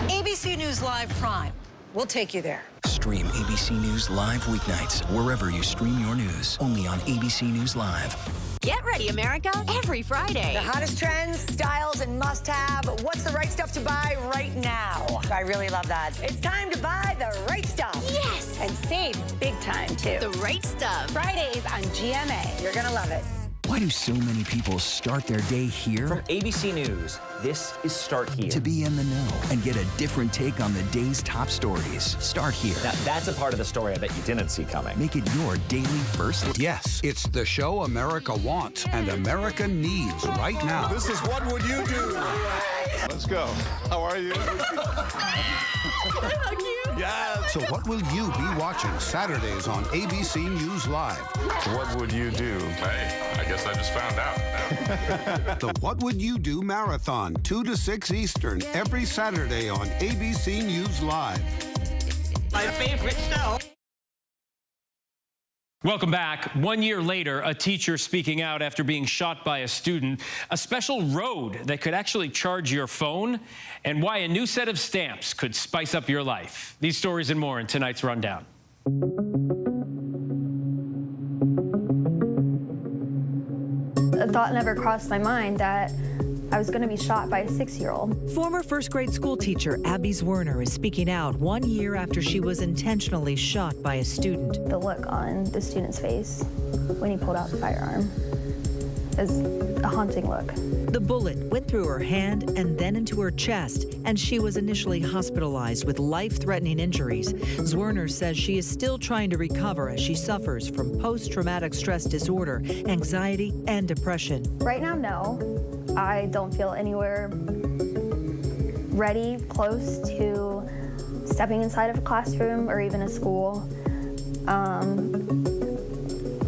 Speaker 30: ABC News Live Prime. We'll take you there.
Speaker 24: Stream ABC News Live weeknights wherever you stream your news. Only on ABC News Live.
Speaker 6: Get ready, America, every Friday.
Speaker 30: The hottest trends, styles, and must-have. What's the right stuff to buy right now? I really love that. It's time to buy the right stuff.
Speaker 6: Yes!
Speaker 30: And save big time, too.
Speaker 6: The right stuff.
Speaker 30: Fridays on GMA. You're going to love it.
Speaker 24: Why do so many people start their day here?
Speaker 27: From ABC News,
Speaker 8: This is Start Here.
Speaker 24: To be in the know and get a different take on the day's top stories, start here.
Speaker 8: Now, that's a part of the story I bet you didn't see coming.
Speaker 24: Make it your daily first.
Speaker 31: Yes, it's the show America wants and America needs right now.
Speaker 29: This is What Would You Do? Let's go. How are you?
Speaker 31: Yeah. So what will you be watching Saturdays on ABC News Live?
Speaker 29: What would you do?
Speaker 4: Hey, I guess I just found out.
Speaker 31: The What Would You Do Marathon, 2 to 6 Eastern, every Saturday on ABC News Live.
Speaker 3: My favorite show.
Speaker 1: Welcome back. 1 year later, a teacher speaking out after being shot by a student, a special road that could actually charge your phone, and why a new set of stamps could spice up your life. These stories and more in tonight's Rundown.
Speaker 14: The thought never crossed my mind that I was going to be shot by a 6-year-old.
Speaker 12: Former first-grade school teacher Abby Zwerner is speaking out 1 year after she was intentionally shot by a student.
Speaker 14: The look on the student's face when he pulled out the firearm is a haunting look.
Speaker 12: The bullet went through her hand and then into her chest, and she was initially hospitalized with life-threatening injuries. Zwerner says she is still trying to recover as she suffers from post-traumatic stress disorder, anxiety, and depression.
Speaker 14: Right now, no. I don't feel anywhere ready, close to stepping inside of a classroom or even a school.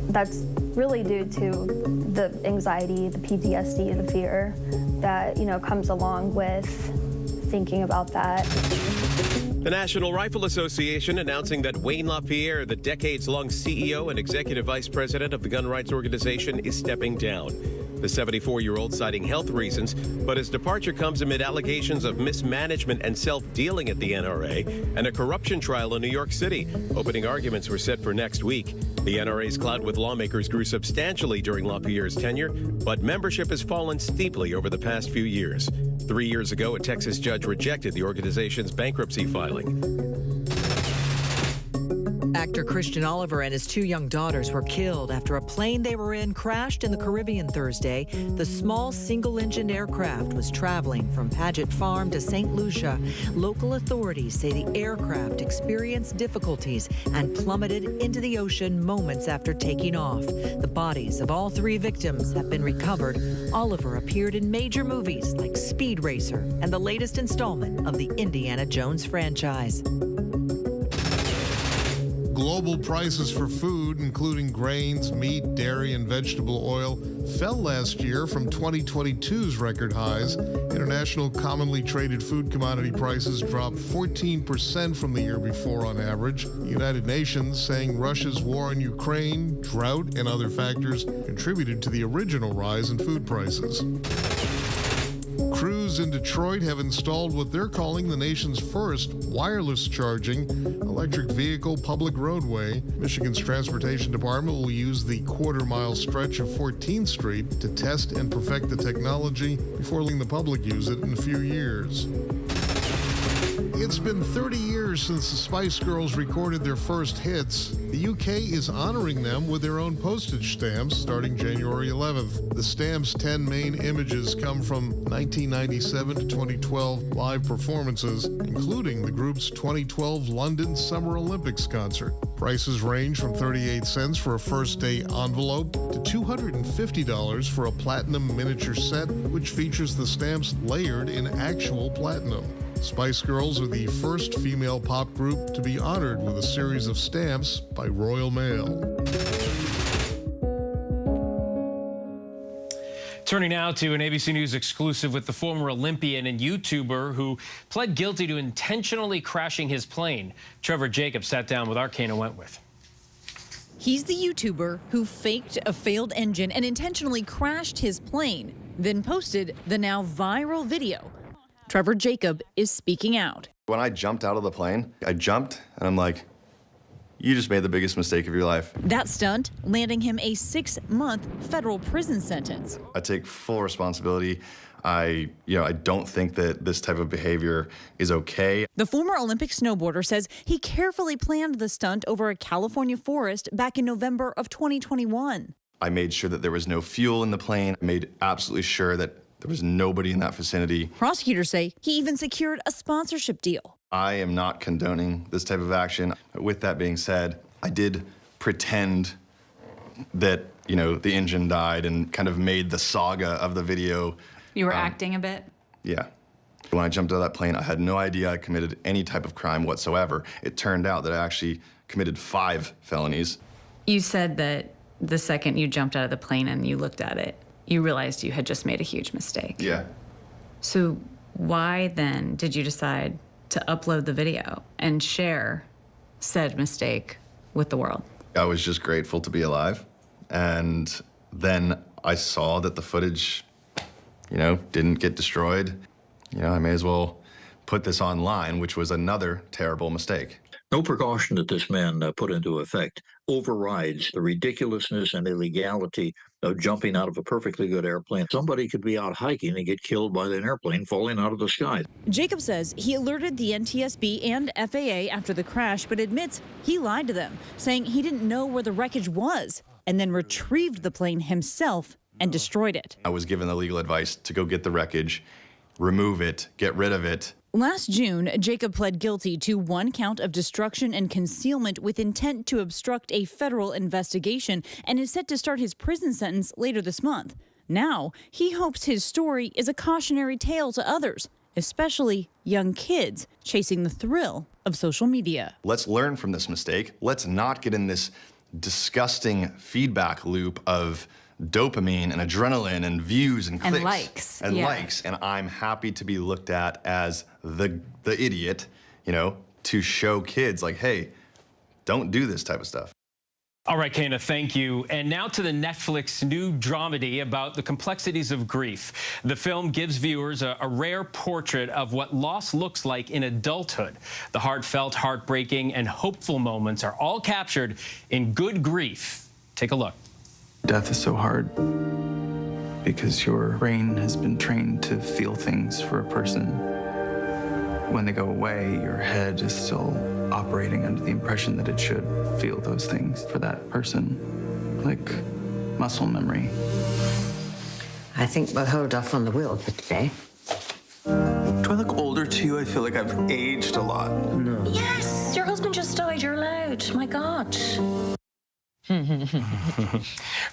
Speaker 14: That's really due to the anxiety, the PTSD, the fear that, comes along with thinking about that.
Speaker 15: The National Rifle Association announcing that Wayne LaPierre, the decades-long CEO and executive vice president of the gun rights organization, is stepping down. The 74-year-old citing health reasons, but his departure comes amid allegations of mismanagement and self-dealing at the NRA and a corruption trial in New York City. Opening arguments were set for next week. The NRA's clout with lawmakers grew substantially during LaPierre's tenure, but membership has fallen steeply over the past few years. 3 years ago, a Texas judge rejected the organization's bankruptcy filing.
Speaker 12: Actor Christian Oliver and his 2 young daughters were killed after a plane they were in crashed in the Caribbean Thursday. The small single-engined aircraft was traveling from Paget Farm to St. Lucia. Local authorities say the aircraft experienced difficulties and plummeted into the ocean moments after taking off. The bodies of all 3 victims have been recovered. Oliver appeared in major movies like Speed Racer and the latest installment of the Indiana Jones franchise.
Speaker 16: Global prices for food, including grains, meat, dairy, and vegetable oil, fell last year from 2022's record highs. International commonly traded food commodity prices dropped 14% from the year before on average. The United Nations saying Russia's war in Ukraine, drought, and other factors contributed to the original rise in food prices. Crews in Detroit have installed what they're calling the nation's first wireless charging electric vehicle public roadway. Michigan's Transportation Department will use the quarter-mile stretch of 14th Street to test and perfect the technology before letting the public use it in a few years. It's been 30 years since the Spice Girls recorded their first hits. The UK is honoring them with their own postage stamps starting January 11th. The stamps' 10 main images come from 1997 to 2012 live performances, including the group's 2012 London Summer Olympics concert. Prices range from 38 cents for a first-day envelope to $250 for a platinum miniature set, which features the stamps layered in actual platinum. Spice Girls are the first female pop group to be honored with a series of stamps by Royal Mail.
Speaker 1: Turning now to an ABC News exclusive with the former Olympian and YouTuber who pled guilty to intentionally crashing his plane. Trevor Jacobs sat down with Arcana Wentworth.
Speaker 17: He's the YouTuber who faked a failed engine and intentionally crashed his plane, then posted the now viral video. Trevor Jacob is speaking out.
Speaker 18: When I jumped out of the plane, I jumped and I'm like, you just made the biggest mistake of your life.
Speaker 17: That stunt landing him a 6-month federal prison sentence.
Speaker 18: I take full responsibility. I don't think that this type of behavior is okay.
Speaker 17: The former Olympic snowboarder says he carefully planned the stunt over a California forest back in November of 2021.
Speaker 18: I made sure that there was no fuel in the plane. I made absolutely sure that There was nobody in that vicinity.
Speaker 17: Prosecutors say he even secured a sponsorship deal.
Speaker 18: I am not condoning this type of action. With that being said, I did pretend that, you know, the engine died and kind of made the saga of the video.
Speaker 5: You were acting a bit?
Speaker 18: Yeah. When I jumped out of that plane, I had no idea I committed any type of crime whatsoever. It turned out that I actually committed 5 felonies.
Speaker 5: You said that the second you jumped out of the plane and you looked at it, you realized you had just made a huge mistake.
Speaker 18: Yeah.
Speaker 5: So why then did you decide to upload the video and share said mistake with the world?
Speaker 18: I was just grateful to be alive. And then I saw that the footage, you know, didn't get destroyed. You know, I may as well put this online, which was another terrible mistake.
Speaker 7: No precaution that this man put into effect overrides the ridiculousness and illegality of jumping out of a perfectly good airplane. Somebody could be out hiking and get killed by an airplane falling out of the sky.
Speaker 17: Jacob says he alerted the NTSB and FAA after the crash, but admits he lied to them, saying he didn't know where the wreckage was, and then retrieved the plane himself and destroyed it.
Speaker 18: I was given the legal advice to go get the wreckage, remove it, get rid of it.
Speaker 17: Last June, Jacob pled guilty to 1 count of destruction and concealment with intent to obstruct a federal investigation and is set to start his prison sentence later this month. Now, he hopes his story is a cautionary tale to others, especially young kids chasing the thrill of social media.
Speaker 18: Let's learn from this mistake. Let's not get in this disgusting feedback loop of dopamine and adrenaline and views and clicks.
Speaker 5: And likes.
Speaker 18: And
Speaker 5: yeah.
Speaker 18: likes. And I'm happy to be looked at as the idiot, you know, to show kids like, hey, don't do this type of stuff.
Speaker 1: All right, Kana, thank you. And now to the Netflix new dramedy about the complexities of grief. The film gives viewers a rare portrait of what loss looks like in adulthood. The heartfelt, heartbreaking, and hopeful moments are all captured in Good Grief. Take a look.
Speaker 9: Death is so hard because your brain has been trained to feel things for a person. When they go away, your head is still operating under the impression that it should feel those things for that person, like muscle memory.
Speaker 3: I think we'll hold off on the will for today.
Speaker 9: Do I look older to you? I feel like I've aged a lot.
Speaker 3: No.
Speaker 12: Yes, your husband just died. You're allowed. My God.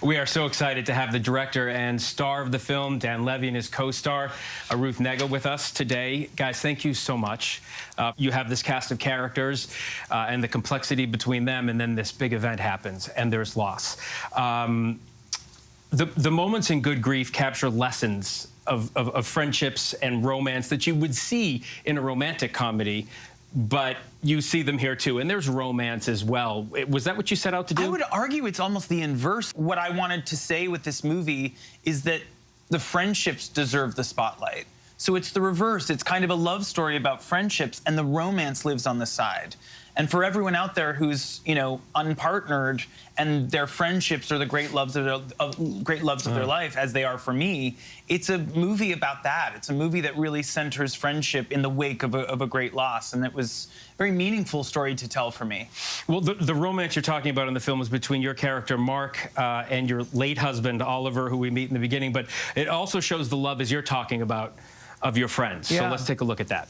Speaker 1: We are so excited to have the director and star of the film, Dan Levy, and his co-star, Ruth Negga, with us today. Guys, thank you so much. You have this cast of characters and the complexity between them, and then this big event happens, and there's loss. The moments in Good Grief capture lessons of friendships and romance that you would see in a romantic comedy, but you see them here too, and there's romance as well. Was that what you set out to do?
Speaker 11: I would argue it's almost the inverse. What I wanted to say with this movie is that the friendships deserve the spotlight. So it's the reverse. It's kind of a love story about friendships, and the romance lives on the side. And for everyone out there who's, you know, unpartnered and their friendships are the great loves of their life, as they are for me, it's a movie about that. It's a movie that really centers friendship in the wake of a great loss, and it was a very meaningful story to tell for me.
Speaker 1: Well, the romance you're talking about in the film is between your character, Mark, and your late husband, Oliver, who we meet in the beginning, but it also shows the love, as you're talking about, of your friends.
Speaker 11: Yeah.
Speaker 1: So let's take a look at that.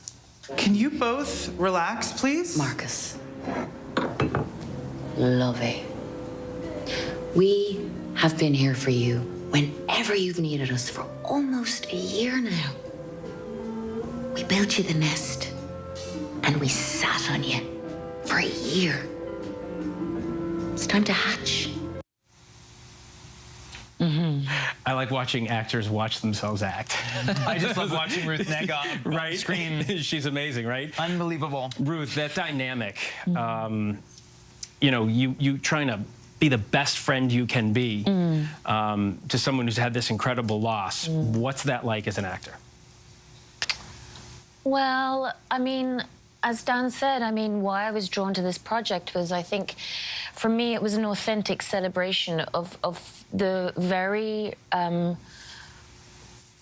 Speaker 11: Can you both relax, please?
Speaker 3: Marcus. Lovey. We have been here for you whenever you've needed us for almost a year now. We built you the nest, and we sat on you for a year. It's time to hatch.
Speaker 1: I like watching actors watch themselves act.
Speaker 11: I just love watching Ruth Negga on screen.
Speaker 1: She's amazing, right?
Speaker 11: Unbelievable.
Speaker 1: Ruth, that dynamic, you know, you trying to be the best friend you can be to someone who's had this incredible loss. What's that like as an actor?
Speaker 19: Well, I mean, as Dan said, I mean, why I was drawn to this project was, I think, for me, it was an authentic celebration of the very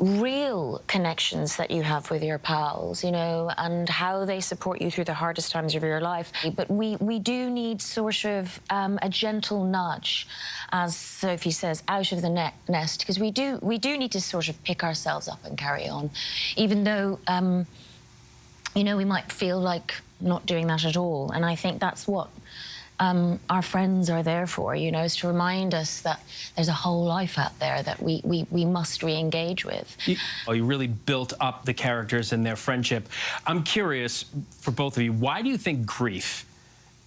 Speaker 19: real connections that you have with your pals, you know, and how they support you through the hardest times of your life. But we do need sort of a gentle nudge, as Sophie says, out of the nest, because we do need to sort of pick ourselves up and carry on, even though, you know, we might feel like not doing that at all. And I think that's what our friends are there for, you know, is to remind us that there's a whole life out there that we must re-engage with.
Speaker 1: You really built up the characters and their friendship. I'm curious, for both of you, why do you think grief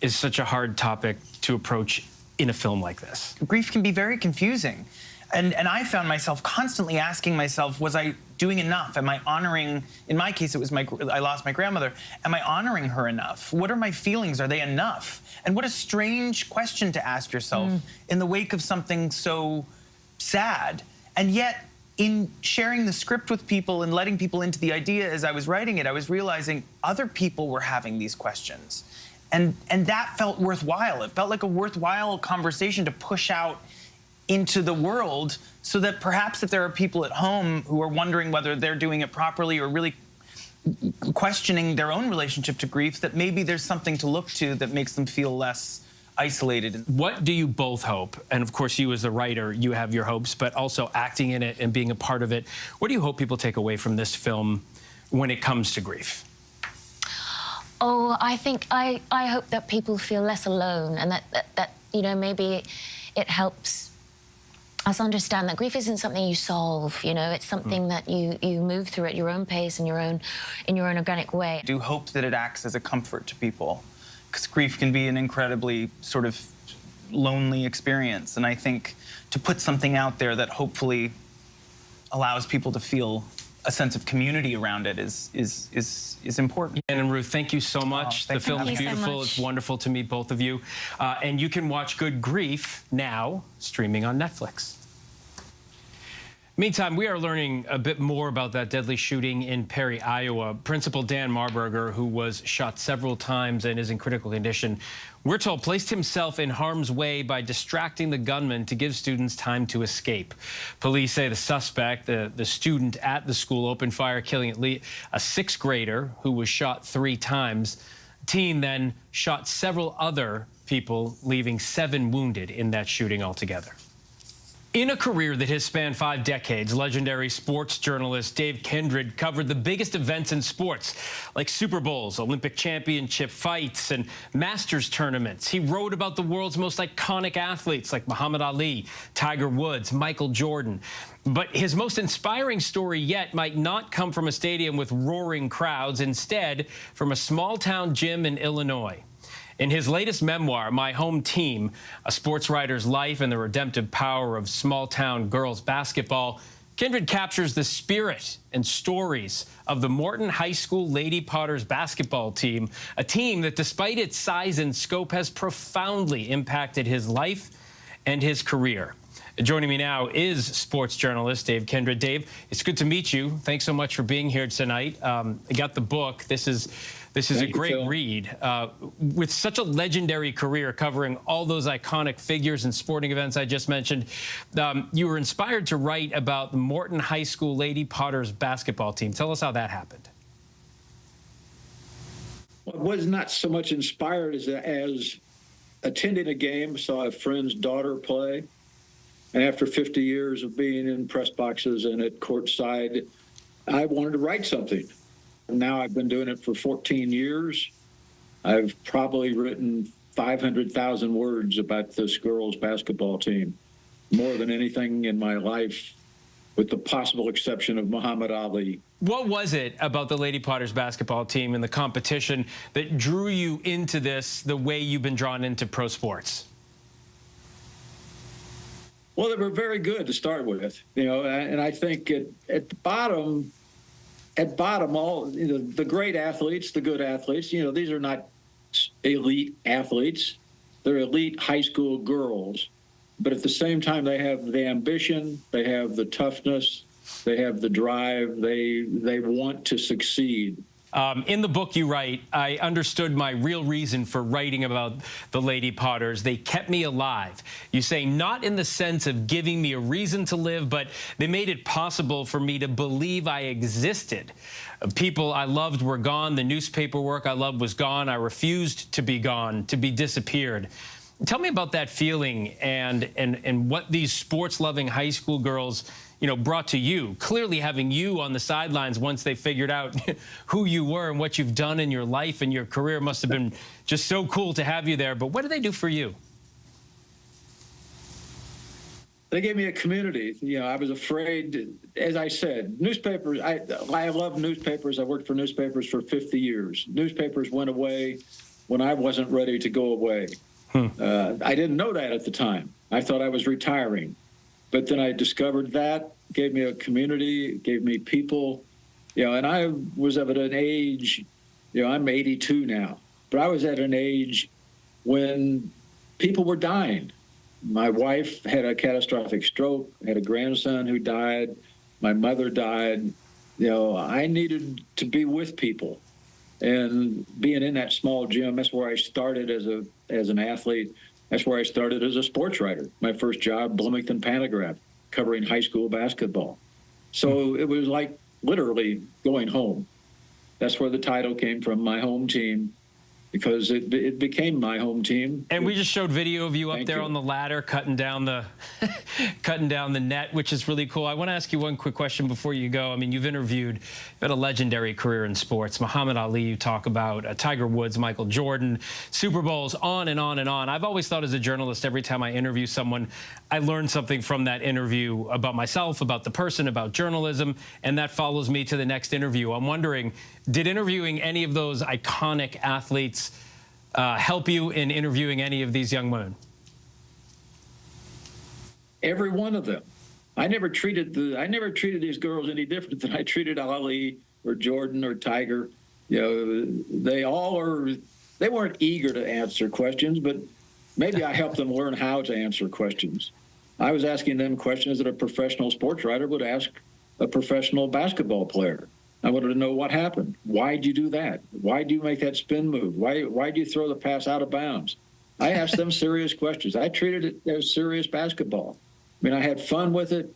Speaker 1: is such a hard topic to approach in a film like this?
Speaker 11: Grief can be very confusing. And I found myself constantly asking myself, was I doing enough? Am I honoring, in my case, it was I lost my grandmother. Am I honoring her enough? What are my feelings? Are they enough? And what a strange question to ask yourself in the wake of something so sad. And yet, in sharing the script with people and letting people into the idea as I was writing it, I was realizing other people were having these questions. And that felt worthwhile. It felt like a worthwhile conversation to push out into the world, so that perhaps if there are people at home who are wondering whether they're doing it properly or really questioning their own relationship to grief, that maybe there's something to look to that makes them feel less isolated.
Speaker 1: What do you both hope? And of course, you as the writer, you have your hopes, but also acting in it and being a part of it. What do you hope people take away from this film when it comes to grief?
Speaker 19: Oh, I think I hope that people feel less alone, and that you know, maybe it helps us understand that grief isn't something you solve, you know, it's something that you move through at your own pace and in your own organic way.
Speaker 11: I do hope that it acts as a comfort to people, because grief can be an incredibly sort of lonely experience. And I think to put something out there that hopefully allows people to feel a sense of community around it is important.
Speaker 1: And Ruth, thank you so much. The film is beautiful. It's wonderful to meet both of you. And you can watch Good Grief now, streaming on Netflix. Meantime, we are learning a bit more about that deadly shooting in Perry, Iowa. Principal Dan Marburger, who was shot several times and is in critical condition, we're told placed himself in harm's way by distracting the gunman to give students time to escape. Police say the suspect, the student at the school, opened fire, killing at least a sixth grader who was shot 3 times. The teen then shot several other people, leaving 7 wounded in that shooting altogether. In a career that has spanned 5 decades, legendary sports journalist Dave Kindred covered the biggest events in sports, like Super Bowls, Olympic championship fights, and Masters tournaments. He wrote about the world's most iconic athletes, like Muhammad Ali, Tiger Woods, Michael Jordan. But his most inspiring story yet might not come from a stadium with roaring crowds, instead from a small-town gym in Illinois. In his latest memoir, My Home Team, a sports writer's life and the redemptive power of small-town girls basketball, Kindred captures the spirit and stories of the Morton High School Lady Potters basketball team, a team that, despite its size and scope, has profoundly impacted his life and his career. Joining me now is sports journalist Dave Kindred. Dave, it's good to meet you. Thanks so much for being here tonight. I got the book. This is a great read. With such a legendary career covering all those iconic figures and sporting events I just mentioned, you were inspired to write about the Morton High School Lady Potters basketball team. Tell us how that happened.
Speaker 2: Well, I was not so much inspired as attending a game, saw a friend's daughter play. And after 50 years of being in press boxes and at courtside, I wanted to write something. Now I've been doing it for 14 years. I've probably written 500,000 words about this girls' basketball team, more than anything in my life, with the possible exception of Muhammad Ali.
Speaker 1: What was it about the Lady Potters basketball team and the competition that drew you into this the way you've been drawn into pro sports?
Speaker 2: Well, they were very good to start with, you know, and I think at the bottom, all, you know, the great athletes, the good athletes, you know, these are not elite athletes. They're elite high school girls. But at the same time, they have the ambition, they have the toughness, they have the drive, they want to succeed.
Speaker 1: In the book you write, I understood my real reason for writing about the Lady Potters. They kept me alive. You say not in the sense of giving me a reason to live, but they made it possible for me to believe I existed. People I loved were gone. The newspaper work I loved was gone. I refused to be gone, to be disappeared. Tell me about that feeling and what these sports-loving high school girls, you know, brought to you. Clearly having you on the sidelines once they figured out who you were and what you've done in your life and your career must have been just so cool to have you there. But what did they do for you?
Speaker 2: They gave me a community. You know, I was afraid, as I said, newspapers, I love newspapers. I worked for newspapers for 50 years. Newspapers went away when I wasn't ready to go away. I didn't know that at the time. I thought I was retiring. But then I discovered that, gave me a community, gave me people, you know, and I was of an age, you know, I'm 82 now, but I was at an age when people were dying. My wife had a catastrophic stroke, had a grandson who died, my mother died. You know, I needed to be with people. And being in that small gym, that's where I started as an athlete. That's where I started as a sports writer. My first job, Bloomington Pantograph, covering high school basketball. So it was like literally going home. That's where the title came from, my home team, because it became my home team.
Speaker 1: And we just showed video of you up there on the ladder cutting down the net, which is really cool. I want to ask you one quick question before you go. I mean, you've had a legendary career in sports. Muhammad Ali, you talk about, Tiger Woods, Michael Jordan, Super Bowls, on and on and on. I've always thought as a journalist, every time I interview someone, I learn something from that interview about myself, about the person, about journalism, and that follows me to the next interview. I'm wondering, did interviewing any of those iconic athletes help you in interviewing any of these young women?
Speaker 2: Every one of them. I never treated these girls any different than I treated Ali or Jordan or Tiger. You know, they weren't eager to answer questions, but maybe I helped them learn how to answer questions. I was asking them questions that a professional sports writer would ask a professional basketball player. I wanted to know what happened. Why'd you do that? Why'd you make that spin move? Why'd you throw the pass out of bounds? I asked them serious questions. I treated it as serious basketball. I mean, I had fun with it.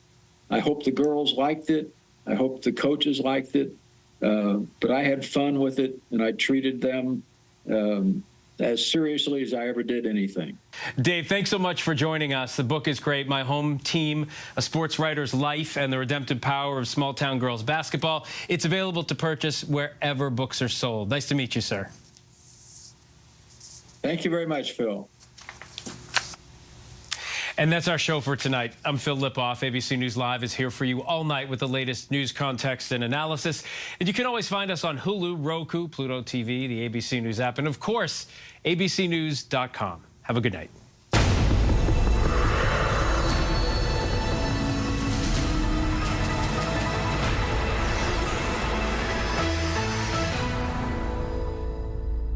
Speaker 2: I hope the girls liked it. I hope the coaches liked it. But I had fun with it, and I treated them as seriously as I ever did anything.
Speaker 1: Dave, thanks so much for joining us. The book is great. My Home Team, A Sports Writer's Life and the Redemptive Power of Small-Town Girls Basketball. It's available to purchase wherever books are sold. Nice to meet you, sir.
Speaker 2: Thank you very much, Phil.
Speaker 1: And that's our show for tonight. I'm Phil Lipoff. ABC News Live is here for you all night with the latest news, context, and analysis. And you can always find us on Hulu, Roku, Pluto TV, the ABC News app, and of course, abcnews.com. Have a good night.